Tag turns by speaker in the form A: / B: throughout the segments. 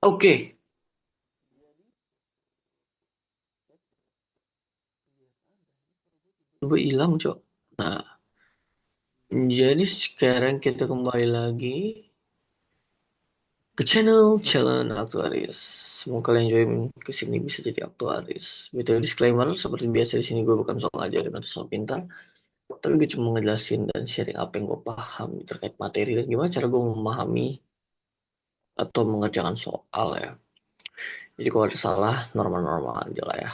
A: Oke, coba hilang, Cok. Nah, jadi sekarang kita kembali lagi ke channel Challenge Aktuaris. Semoga kalian join ke sini bisa jadi aktuaris. Betul disclaimer, seperti biasa di sini gue bukan soal ngajarin atau soal pintar, tapi gue cuma ngejelasin dan sharing apa yang gue paham terkait materi dan gimana cara gue memahami atau mengerjakan soal ya. Jadi kalau ada salah, normal-normal aja lah ya.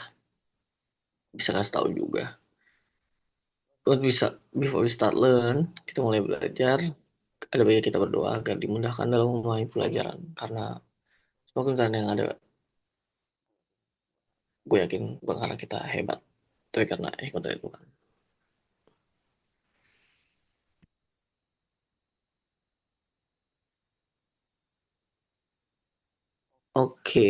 A: Bisa kasih tahu juga. Buat bisa, before we start learn, kita mulai belajar. Ada baiknya kita berdoa agar dimudahkan dalam memahami pelajaran. Karena semua pelajaran yang ada, gue yakin bukan karena kita hebat, tapi karena hikmat dari Tuhan. Oke,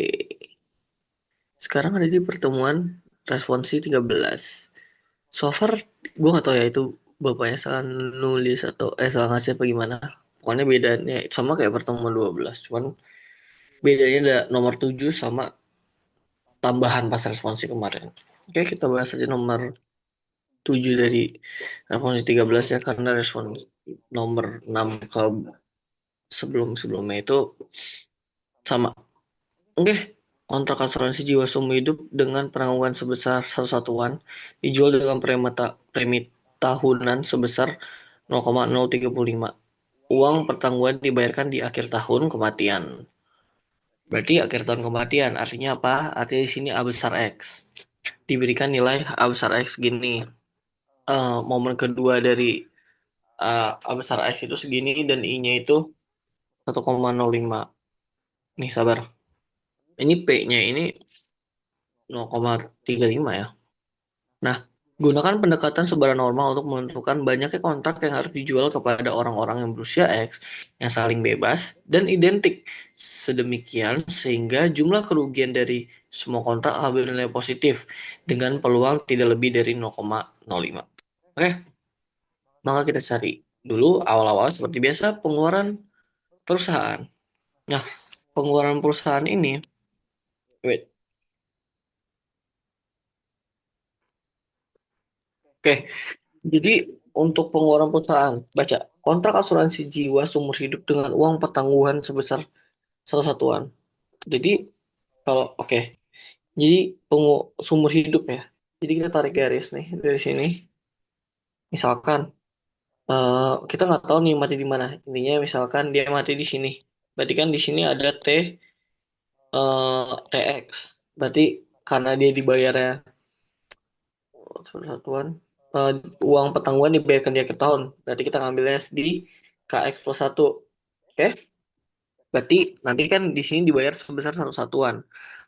A: sekarang ada di pertemuan responsi 13. So far, gue gak tahu ya itu bapaknya salah nulis atau salah ngasih apa gimana. Pokoknya bedanya sama kayak pertemuan 12. Cuman bedanya ada nomor 7 sama tambahan pas responsi kemarin. Oke, kita bahas aja nomor 7 dari responsi 13 ya, karena respons nomor 6 ke sebelum-sebelumnya itu sama. Oke, kontrak asuransi jiwa seumur hidup dengan penanggungan sebesar satu satuan dijual dengan premi tahunan sebesar 0,035. Uang pertanggungan dibayarkan di akhir tahun kematian. Berarti akhir tahun kematian artinya apa? Artinya di sini A besar X. Diberikan nilai A besar X gini. Momen kedua dari A besar X itu segini dan I-nya itu 1,05. Nih sabar. Ini P-nya ini 0,35 ya. Nah, gunakan pendekatan sebaran normal untuk menentukan banyaknya kontrak yang harus dijual kepada orang-orang yang berusia X yang saling bebas dan identik. Sedemikian sehingga jumlah kerugian dari semua kontrak akan bernilai positif dengan peluang tidak lebih dari 0,05. Oke, maka kita cari dulu awal-awal seperti biasa pengeluaran perusahaan. Nah, pengeluaran perusahaan ini, wait, oke. Jadi untuk pengeluaran perusahaan, baca kontrak asuransi jiwa seumur hidup dengan uang pertanggungan sebesar satu satuan. Jadi kalau oke, jadi seumur hidup ya. Jadi kita tarik garis nih dari sini. Misalkan kita nggak tahu nih mati di mana. Intinya misalkan dia mati di sini. Berarti kan di sini ada TX. Berarti karena dia dibayarnya satu satuan, eh, uang pertanggungan dibayarkan di akhir tahun. Berarti kita ngambilnya di KX plus satu. Oke? Berarti nanti kan di sini dibayar sebesar satu satuan.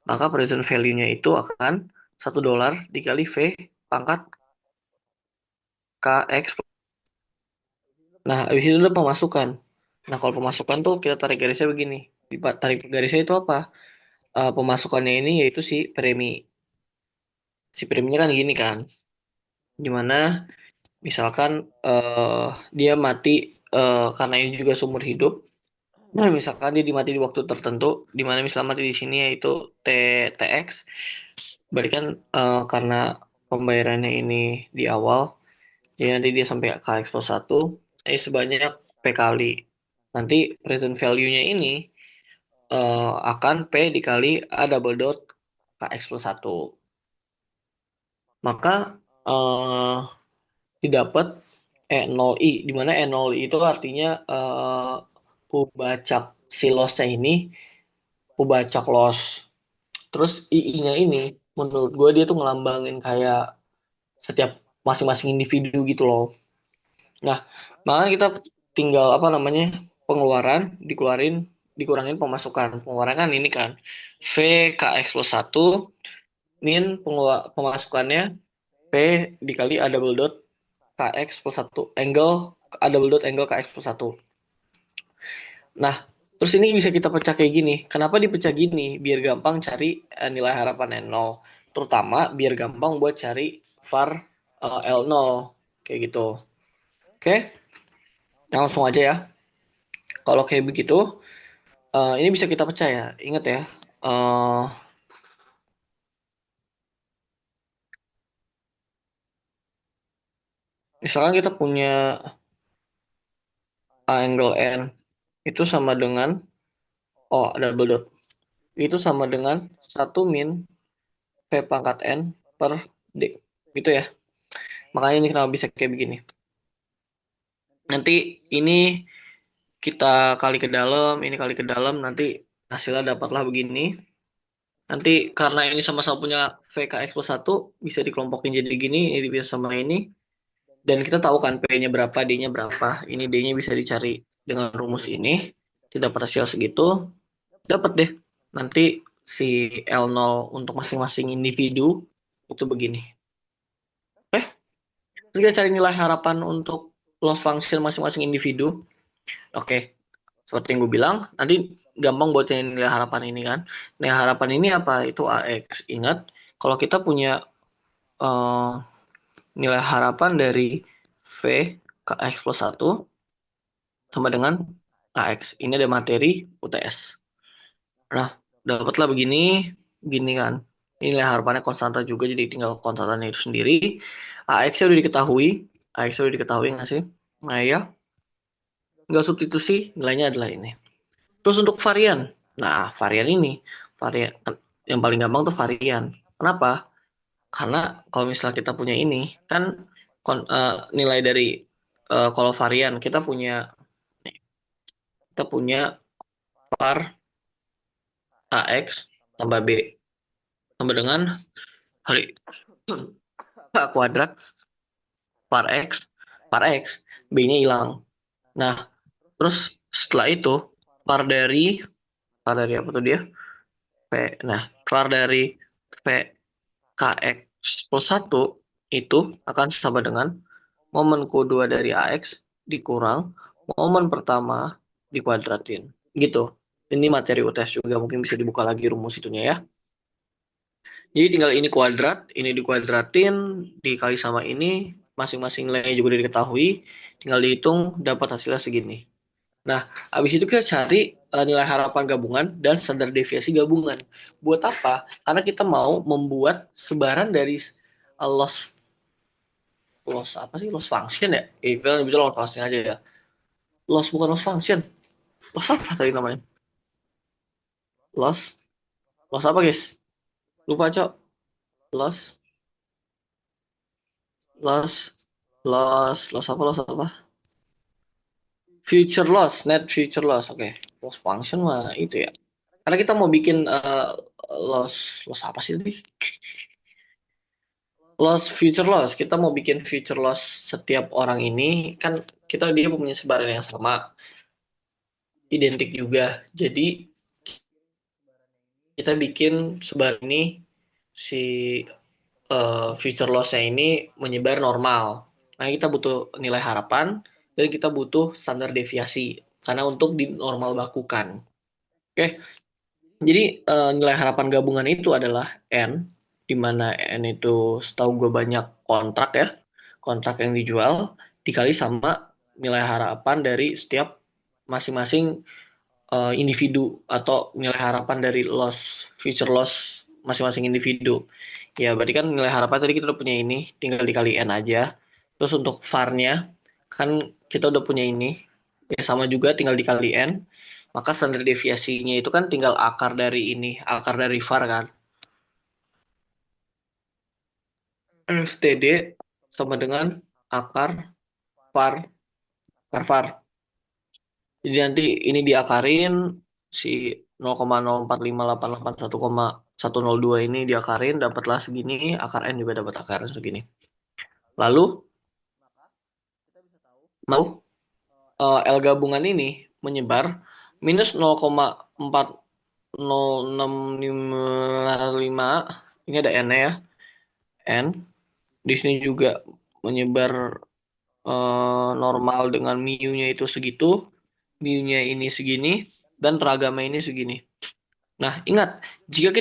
A: Maka present value-nya itu akan $1 dikali V pangkat KX. Nah, habis itu ada pemasukan. Nah, kalau pemasukan tuh kita tarik garisnya begini. Tarik garisnya itu apa? Pemasukannya ini yaitu si premi. Si preminya kan gini kan. Dimana misalkan dia mati karena ini juga seumur hidup. Nah, misalkan dia dimati di waktu tertentu, di mana misalnya mati di sini yaitu TX, berarti kan karena pembayarannya ini di awal, jadi nanti dia sampai KX plus 1, sebanyak P kali. Nanti present value-nya ini akan P dikali A double dot KX plus 1. Maka eh, didapat E0I, di mana E0I itu artinya pubacak si loss-nya ini, pubacak loss. Terus II-nya ini, menurut gue dia tuh ngelambangin kayak setiap masing-masing individu gitu loh. Nah, maka kita tinggal apa namanya pengeluaran dikurangin pemasukan. Pengeluaran kan ini kan V KX plus 1 min pemasukannya P dikali A double dot KX plus 1 angle A double dot angle KX plus 1. Nah, terus ini bisa kita pecah kayak gini. Kenapa dipecah gini? Biar gampang cari nilai harapan N0. Terutama biar gampang buat cari var L0. Kayak gitu. Oke, langsung aja ya. Kalau kayak begitu, Ini bisa kita pecah ya. Ingat ya. eh Misalkan kita punya angle n itu sama dengan double dot. Itu sama dengan 1 min P pangkat n per D. Gitu ya. Makanya ini kenapa bisa kayak begini. Nanti ini kita kali ke dalam, ini kali ke dalam, nanti hasilnya dapatlah begini. Nanti karena ini sama-sama punya VKX plus 1, bisa dikelompokin jadi gini, ini bisa sama ini. Dan kita tahu kan P-nya berapa, D-nya berapa. Ini D-nya bisa dicari dengan rumus ini. Kita dapat hasil segitu. Dapat deh. Nanti si L0 untuk masing-masing individu itu begini. Terus kita cari nilai harapan untuk loss function masing-masing individu. Oke, seperti yang gue bilang, nanti gampang buat cari nilai harapan ini kan. Nilai harapan ini apa? Itu AX. Ingat, kalau kita punya nilai harapan dari V ke X plus 1 sama dengan AX. Ini ada materi UTS. Nah, dapatlah begini, gini kan. Ini nilai harapannya konstanta juga, jadi tinggal konstantannya itu sendiri. AX-nya udah diketahui. AX-nya udah diketahui nggak sih? Nah ya, nggak substitusi, nilainya adalah ini. Terus untuk varian. Nah, varian ini. Varian yang paling gampang tuh varian. Kenapa? Karena kalau misalnya kita punya ini, kan nilai dari kalau varian kita punya var AX tambah B sama dengan hari A kuadrat var X B-nya hilang. Nah, terus setelah itu var dari apa tuh dia? P. Nah, var dari VKX plus 1 itu akan sama dengan momen kedua dari AX dikurang momen pertama dikuadratin. Gitu. Ini materi UTS juga, mungkin bisa dibuka lagi rumus itunya ya. Jadi tinggal ini kuadrat, ini dikuadratin, dikali sama ini, masing-masing nilainya juga udah diketahui, tinggal dihitung, dapat hasilnya segini. Nah, habis itu kita cari nilai harapan gabungan dan standar deviasi gabungan. Buat apa? Karena kita mau membuat sebaran dari loss loss apa sih? Loss function ya? Even bisa loss function aja ya. Loss bukan loss function. Loss apa tadi namanya? Loss. Loss apa guys? Lupa cok. Loss. Loss. Loss apa? Future loss, net future loss. Oke. Loss function mah itu ya. Karena kita mau bikin loss apa sih tadi? Loss future loss. Kita mau bikin future loss setiap orang ini kan dia punya sebaran yang sama, identik juga. Jadi kita bikin sebaran ini si future loss-nya ini menyebar normal. Nah, kita butuh nilai harapan dan kita butuh standar deviasi karena untuk dinormal bakukan. Oke. Jadi nilai harapan gabungan itu adalah N, di mana N itu setahu gue banyak kontrak ya, kontrak yang dijual, dikali sama nilai harapan dari setiap masing-masing individu atau nilai harapan dari future loss masing-masing individu. Ya, berarti kan nilai harapan tadi kita udah punya ini, tinggal dikali N aja. Terus untuk VAR-nya, kan kita udah punya ini, ya sama juga tinggal dikali N. Maka standar deviasinya itu kan tinggal akar dari ini, akar dari VAR kan. STD sama dengan akar VAR, akar VAR. Jadi nanti ini diakarin, si 0,045881,102 ini diakarin, dapatlah segini, akar N juga dapat akaran segini. Lalu, mau L gabungan ini menyebar minus 0,4065, ini ada N ya, N. Di sini juga menyebar normal dengan mu-nya itu segitu, mu-nya ini segini, dan ragamnya ini segini. Nah, ingat, ketika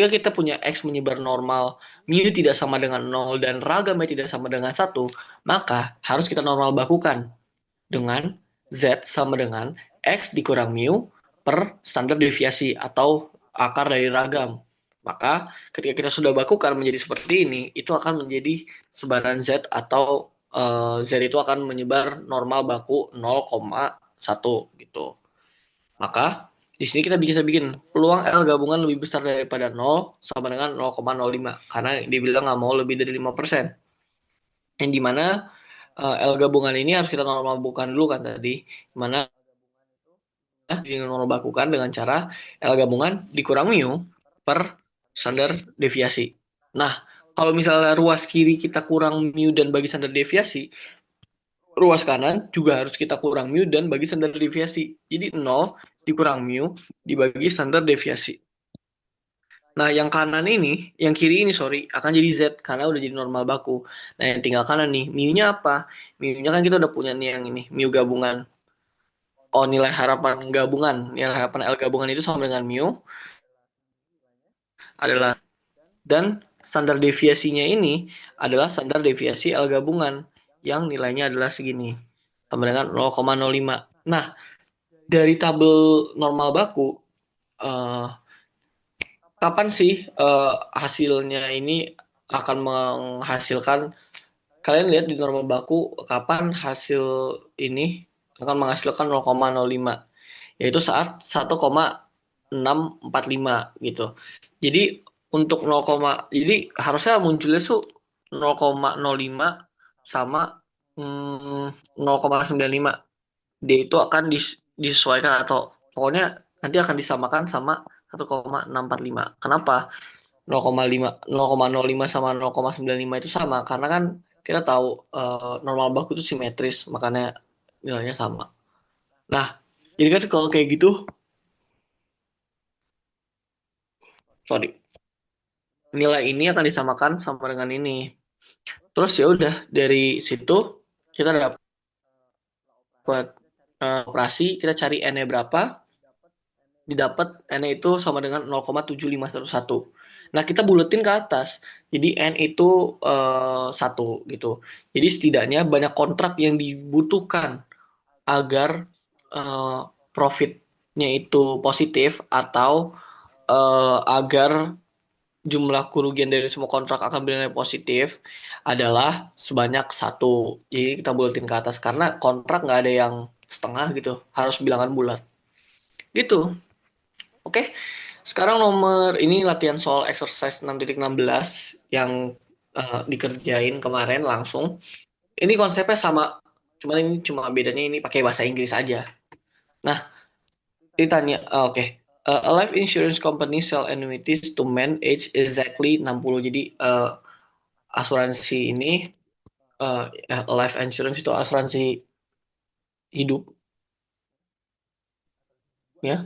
A: kita punya X menyebar normal, mu tidak sama dengan 0, dan ragamnya tidak sama dengan 1, maka harus kita normal bakukan dengan Z sama dengan X dikurang mu, per standar deviasi atau akar dari ragam. Maka ketika kita sudah bakukan menjadi seperti ini, itu akan menjadi sebaran Z atau Z itu akan menyebar normal baku 0,1 gitu. Maka di sini kita bisa bikin peluang L gabungan lebih besar daripada 0 sama dengan 0,05 karena dibilang nggak mau lebih dari 5%. Yang dimana L gabungan ini harus kita normal bukan dulu kan tadi, dimana bakukan dengan cara L gabungan dikurang mu per standar deviasi. Nah, kalau misalnya ruas kiri kita kurang mu dan bagi standar deviasi, ruas kanan juga harus kita kurang mu dan bagi standar deviasi. Jadi 0 dikurang mu dibagi standar deviasi. Nah, yang kanan ini, yang kiri ini sorry, akan jadi Z karena udah jadi normal baku. Nah, yang tinggal kanan nih, mu-nya apa? Mu-nya kan kita udah punya nih yang ini, mu gabungan. Oh, nilai harapan gabungan. Nilai harapan L gabungan itu sama dengan mu adalah, dan standar deviasinya ini adalah standar deviasi L gabungan yang nilainya adalah segini. Sama dengan 0,05. Nah, dari tabel normal baku, kapan sih hasilnya ini akan menghasilkan, kalian lihat di normal baku kapan hasil ini akan menghasilkan 0,05, yaitu saat 1,645 gitu. Jadi untuk 0, jadi harusnya munculnya tuh 0,05 sama 0,95. Dia itu akan disesuaikan atau pokoknya nanti akan disamakan sama 1,645. Kenapa 0,5 sama 0,95 itu sama? Karena kan kita tahu normal baku itu simetris, makanya nilainya sama. Nah, jadi kan kalau kayak gitu, sorry, nilai ini akan disamakan sama dengan ini. Terus ya udah dari situ kita dapat operasi, kita cari n-nya berapa, didapat n itu sama dengan 0,7511. Nah, kita buletin ke atas. Jadi n itu 1 gitu. Jadi setidaknya banyak kontrak yang dibutuhkan agar profitnya itu positif atau agar jumlah kerugian dari semua kontrak akan bernilai positif adalah sebanyak 1. Jadi kita buletin ke atas karena kontrak nggak ada yang setengah gitu, harus bilangan bulat. Gitu. Oke, sekarang nomor ini latihan soal exercise 6.16 yang dikerjain kemarin langsung. Ini konsepnya sama, cuman ini cuma bedanya ini pakai bahasa Inggris aja. Nah, ditanya, oke. A life insurance company sell annuities to men age exactly 60. Jadi asuransi ini, life insurance itu asuransi hidup, ya.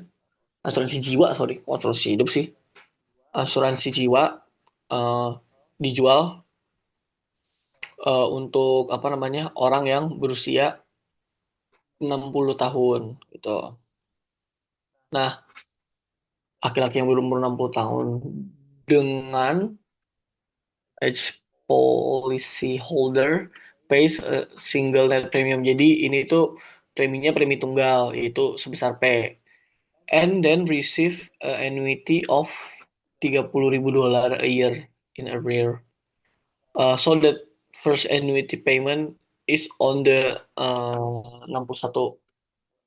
A: Asuransi jiwa, sorry. Asuransi hidup sih. Asuransi jiwa uh, dijual untuk apa namanya orang yang berusia 60 tahun gitu. Nah, laki-laki yang belum 60 tahun dengan age policy holder pays a single net premium. Jadi ini tuh preminya premi tunggal yaitu sebesar P. And then receive annuity of $30,000 a year in arrear. So that first annuity payment is on the 61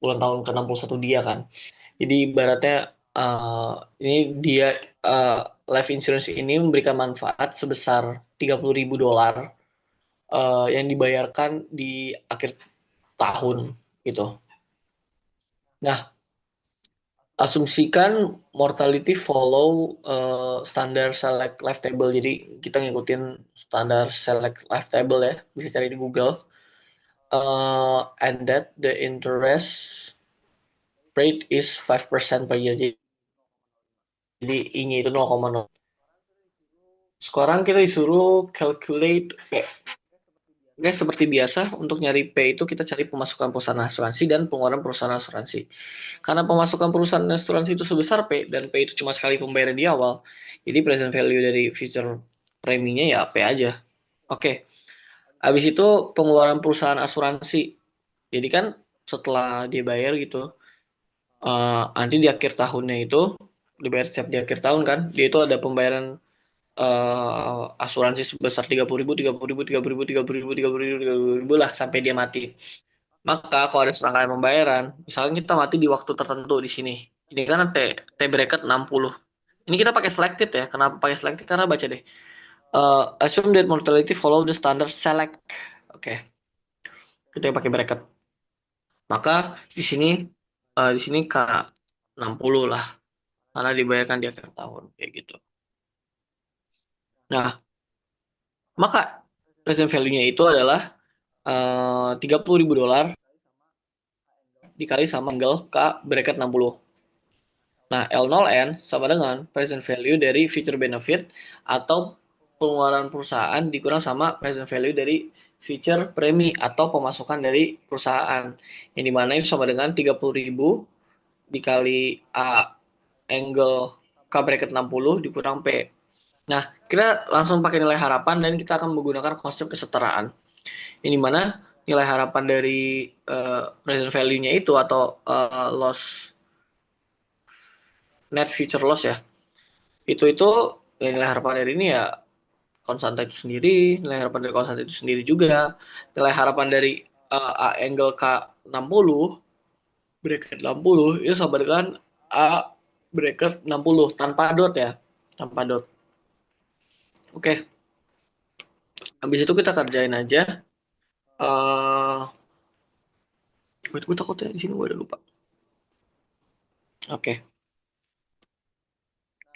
A: ulang tahun ke 61 dia kan. Jadi ibaratnya ini dia life insurance ini memberikan manfaat sebesar $30,000 yang dibayarkan di akhir tahun gitu. Nah, asumsikan mortality follow standar select life table. Jadi kita ngikutin standar select life table ya, bisa cari di Google. And that the interest rate is 5% per year. Jadi I-nya itu 0,0. Sekarang kita disuruh calculate P. Oke, seperti biasa untuk nyari P itu kita cari pemasukan perusahaan asuransi dan pengeluaran perusahaan asuransi. Karena pemasukan perusahaan asuransi itu sebesar P dan P itu cuma sekali pembayaran di awal. Jadi present value dari future preminya ya P aja. Oke. Habis itu pengeluaran perusahaan asuransi. Jadi kan setelah dia bayar gitu, Nanti di akhir tahunnya itu dibayar setiap di akhir tahun kan, dia itu ada pembayaran asuransi sebesar 30.000, 30.000, 30.000, 30.000, 30.000, 30.000 lah sampai dia mati. Maka kalau ada serangkaian pembayaran, misalnya kita mati di waktu tertentu di sini. Ini kan T bracket 60. Ini kita pakai selected ya. Kenapa pakai selected? Karena baca deh. Assume that mortality follow the standard select. Oke, kita pakai bracket. Maka di sini K 60 lah. Karena dibayarkan di akhir tahun kayak gitu. Nah, maka present value-nya itu adalah $30.000 dikali sama angle K bracket 60. Nah, L0N sama dengan present value dari future benefit atau pengeluaran perusahaan dikurang sama present value dari future premi atau pemasukan dari perusahaan. Yang dimana itu sama dengan 30.000 dikali A angle K bracket 60 dikurang P. Nah, kita langsung pakai nilai harapan dan kita akan menggunakan konsep kesetaraan. Yang dimana nilai harapan dari present value-nya itu atau net future loss ya. Itu nilai harapan dari ini ya konstanta itu sendiri, nilai harapan dari konstanta itu sendiri juga. Nilai harapan dari angle K60 bracket 60 itu sama dengan A bracket 60 tanpa dot ya, tanpa dot. Oke. Habis itu kita kerjain aja. Gue takutnya di sini gue udah lupa. Oke.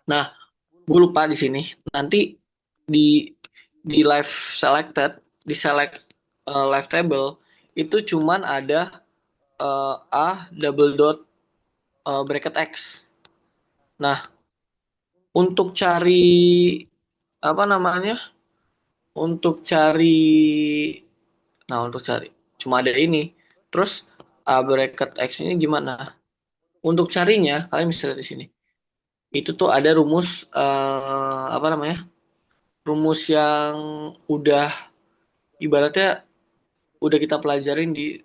A: Nah, gue lupa di sini. Nanti di live selected, di select live table itu cuman ada A double dot bracket X. Nah, untuk cari apa namanya? Untuk cari untuk cari cuma ada ini. Terus A bracket X ini gimana? Untuk carinya kalian bisa lihat di sini. Itu tuh ada rumus apa namanya? Rumus yang udah ibaratnya udah kita pelajarin di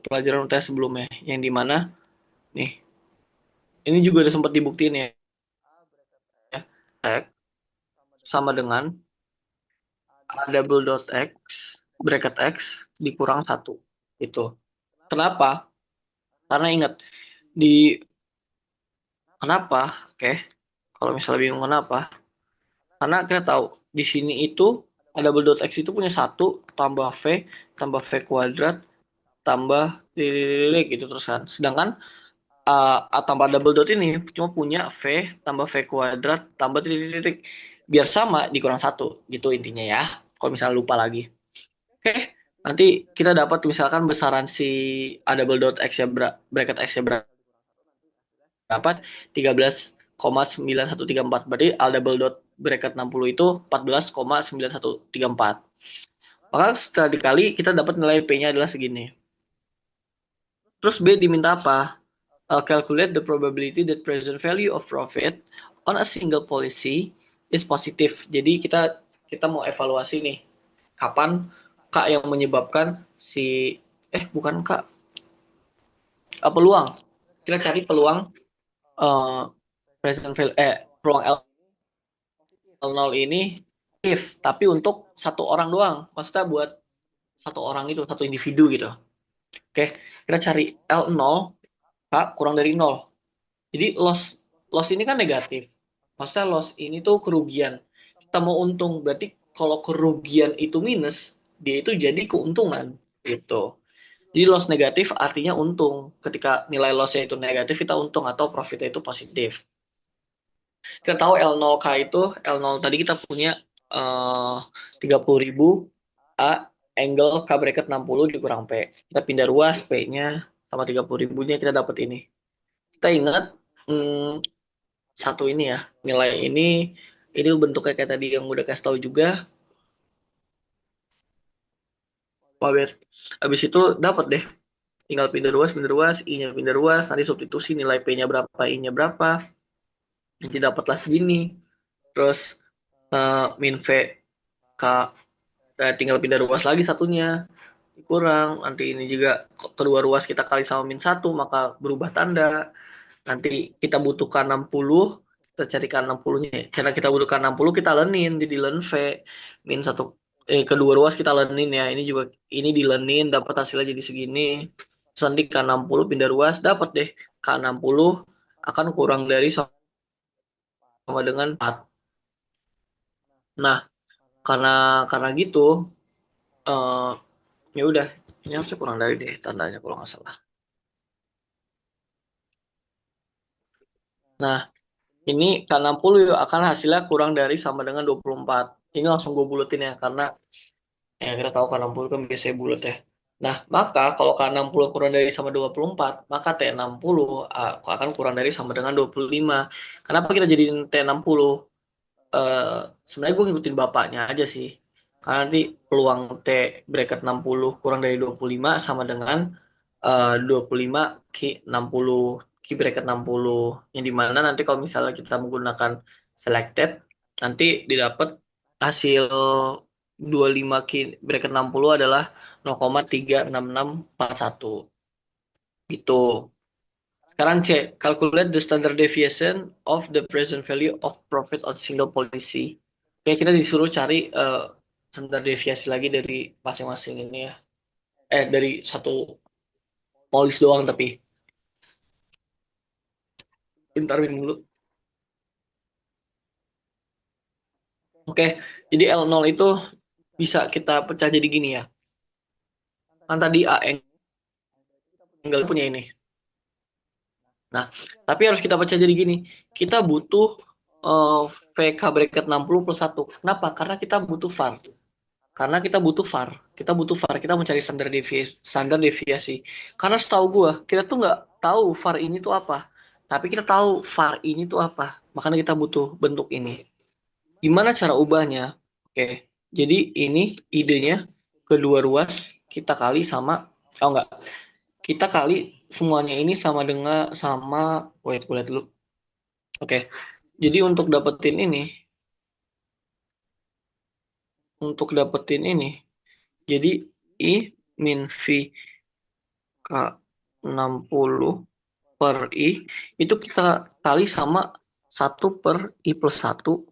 A: pelajaran UTS sebelumnya, yang dimana nih ini juga udah sempat dibuktiin ya, X sama dengan A double dot X bracket X dikurang 1 itu. Kenapa? Karena ingat di kenapa? Oke, kalau misalnya bingung kenapa, karena kita tahu di sini itu A double dot X itu punya 1 tambah V kuadrat tambah titik gitu terus kan. Sedangkan A tambah double dot ini cuma punya V tambah V kuadrat tambah titik-titik. Biar sama dikurang 1 gitu intinya ya. Kalau misalnya lupa lagi. Oke, nanti kita dapat misalkan besaran si A double dot X ya bracket X ya berapa? 13,9134. Berarti A double dot bracket 60 itu 14,9134. Maka setelah dikali kita dapat nilai P-nya adalah segini. Terus B diminta apa? Calculate the probability that present value of profit on a single policy is positive. Jadi kita mau evaluasi nih, kapan K yang menyebabkan si bukan K, peluang. Kita cari peluang present value peluang L0 ini positif, tapi untuk satu orang doang. Maksudnya buat satu orang itu, satu individu gitu. Oke, kita cari L0 K kurang dari 0. Jadi loss ini kan negatif. Maksudnya loss ini tuh kerugian. Kita mau untung, berarti kalau kerugian itu minus, dia itu jadi keuntungan gitu. Jadi loss negatif artinya untung. Ketika nilai lossnya itu negatif, kita untung atau profitnya itu positif. Kita tahu L0K itu, L0 tadi kita punya 30.000 A angle K bracket 60 dikurang P. Kita pindah ruas P-nya sama 30.000-nya kita dapat ini. Kita ingat satu ini ya, nilai ini bentuknya kayak tadi yang udah kasih tahu juga. Habis itu dapat deh. Tinggal pindah ruas, I-nya pindah ruas, nanti substitusi nilai P-nya berapa, I-nya berapa. Nanti dapatlah segini. Terus min V K tinggal pindah ruas lagi satunya. Kurang, nanti ini juga kedua ruas kita kali sama min 1, maka berubah tanda. Nanti kita butuhkan 60, kita carikan 60-nya. Karena kita butuhkan 60, kita lenin jadi len V min satu kedua ruas kita lenin ya. Ini juga ini dilenin dapat hasilnya jadi segini. Terus nanti K60 pindah ruas dapat deh K60 akan kurang dari sama dengan 4. Nah, karena gitu eh ya udah ini harusnya kurang dari deh tandanya kalau nggak salah. Nah, ini K60 akan hasilnya kurang dari sama dengan 24. Ini langsung gue buletin ya, karena ya kita tahu K60 kan biasanya bulat ya. Nah, maka kalau K60 kurang dari sama 24, maka T60 akan kurang dari sama dengan 25. Kenapa kita jadiin T60? Sebenarnya gue ngikutin bapaknya aja sih. Karena nanti peluang T bracket 60 kurang dari 25 sama dengan 25 Q 60. Q bracket 60. Yang dimana nanti kalau misalnya kita menggunakan selected, nanti didapat hasil 25 Q bracket 60 adalah 0,36641. Gitu. Sekarang C, calculate the standard deviation of the present value of profit on single policy. Oke, kita disuruh cari standar deviasi lagi dari masing-masing ini ya. Dari satu polis doang tapi. Bentar dulu. Oke, jadi L0 itu bisa kita pecah jadi gini ya. Kan tadi A angle punya ini. Nah, tapi harus kita pecah jadi gini. Kita butuh VK bracket 60 plus 1. Kenapa? Karena kita butuh VAR. Karena kita butuh VAR. Kita butuh VAR. Kita mencari standar deviasi. Karena setahu gue, kita tuh nggak tahu VAR ini tuh apa. Tapi kita tahu VAR ini tuh apa. Makanya kita butuh bentuk ini. Gimana cara ubahnya? Oke, jadi ini idenya kedua ruas kita kali sama, oh enggak, kita kali semuanya ini sama dengan wait, gue lihat dulu. Oke, jadi untuk dapetin ini, jadi I min V K 60 per I, itu kita kali sama 1/I+1.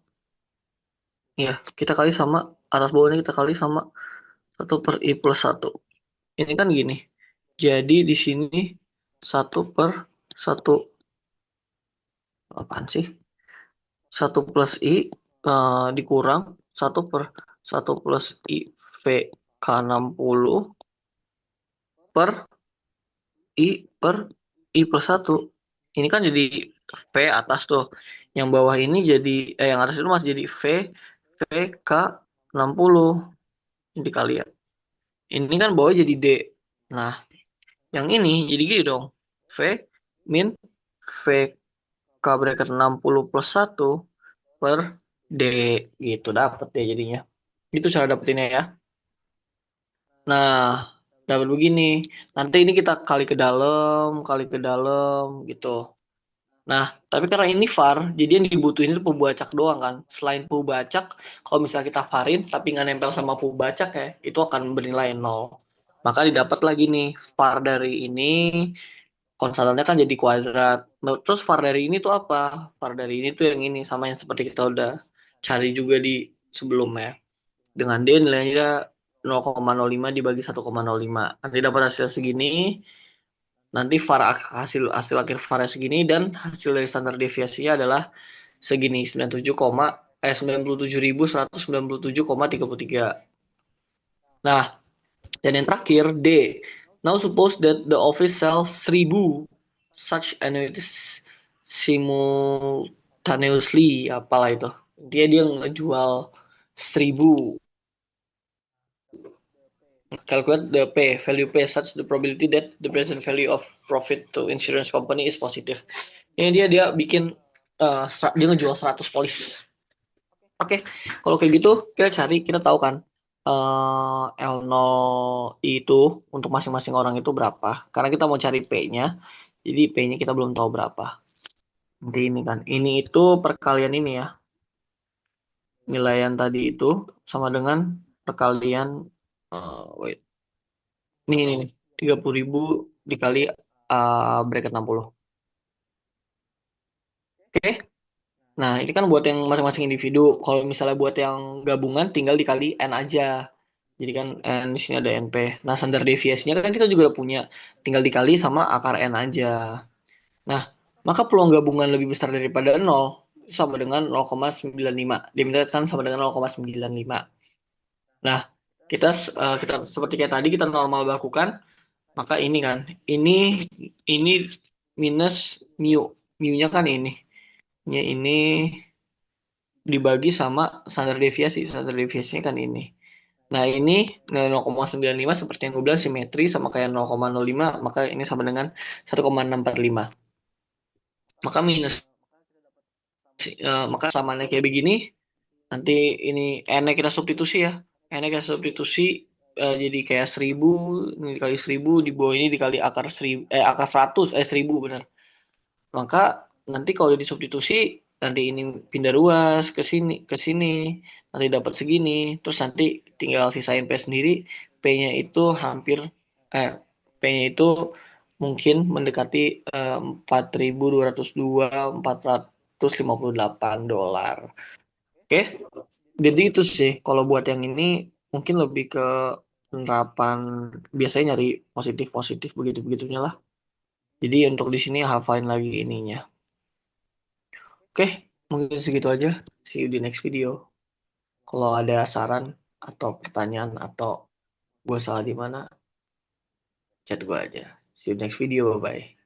A: Ya, kita kali sama, atas bawahnya kita kali sama 1/I+1. Ini kan gini. Jadi di sini 1/1. Apaan sih? 1 plus I dikurang 1/1 plus I V K60 per I+1. Ini kan jadi V atas tuh. Yang bawah ini jadi, yang atas itu masih jadi V K60. Ini dikali ya. Ini kan bawah jadi D. Nah, yang ini jadi gini dong. V min V K bracket 60 plus 1 per D. Gitu dapet ya jadinya. Itu cara dapetinnya ya. Nah, dapat begini. Nanti ini kita kali ke dalam gitu. Nah, tapi karena ini VAR, jadi yang dibutuhin itu pembacak doang kan. Selain pembacak, kalau misalnya kita VARin tapi nggak nempel sama pembacak ya, itu akan bernilai 0. Maka didapat lagi nih VAR dari ini, konstantannya kan jadi kuadrat. Nah, terus VAR dari ini tuh apa? VAR dari ini tuh yang ini, sama yang seperti kita udah cari juga di sebelumnya. Dengan D nilainya 0,05 dibagi 1,05. Nanti dapat hasil segini. Nanti VAR hasil hasil akhir VAR segini dan hasil dari standar deviasinya adalah segini 97.197,33. Nah, dan yang terakhir D. Now suppose that the office sells 1.000 such annuities simultaneously, apalah itu. Dia ngejual 1.000. Calculate the P, value P such the probability that the present value of profit to insurance company is positive. Ini dia bikin dia ngejual 100 polis. Oke, kalau kayak gitu kita tahu kan L0 itu untuk masing-masing orang itu berapa. Karena kita mau cari P-nya, jadi P-nya kita belum tahu berapa. Nanti ini kan, ini itu perkalian ini ya. Nilaian tadi itu sama dengan perkalian wait. Ini nih 30.000 dikali bracket 60. Oke. Nah, ini kan buat yang masing-masing individu. Kalau misalnya buat yang gabungan tinggal dikali N aja. Jadi kan N di sini ada NP. Nah, standar deviasinya kan kita juga udah punya. Tinggal dikali sama akar N aja. Nah, maka peluang gabungan lebih besar daripada nol sama dengan 0,95. Diminta kan sama dengan 0,95. Nah, kita seperti kayak tadi kita normal lakukan, maka ini kan, ini minus mu. Mu-nya kan ini. Ini dibagi sama standar deviasi. Standar deviasinya kan ini. Nah, ini 0,95 seperti yang gue bilang simetri sama kayak 0,05, maka ini sama dengan 1,645. Maka maka samanya kayak begini, nanti ini n kita substitusi ya. N kita substitusi jadi kayak 1000, ini dikali 1000, di bawah ini dikali akar 1000, akar 100, 1000 benar. Maka nanti kalau disubstitusi, nanti ini pindah ruas ke sini, nanti dapat segini, terus nanti tinggal sisain P sendiri. P-nya itu hampir eh P-nya itu mungkin mendekati 4.202, $458. Oke, jadi itu sih kalau buat yang ini mungkin lebih ke penerapan, biasanya nyari positif-positif begitu-begitunya lah. Jadi untuk di sini hafalin lagi ininya. Oke, mungkin segitu aja. See you di next video. Kalau ada saran atau pertanyaan atau gue salah di mana, chat gue aja. See you next video, bye.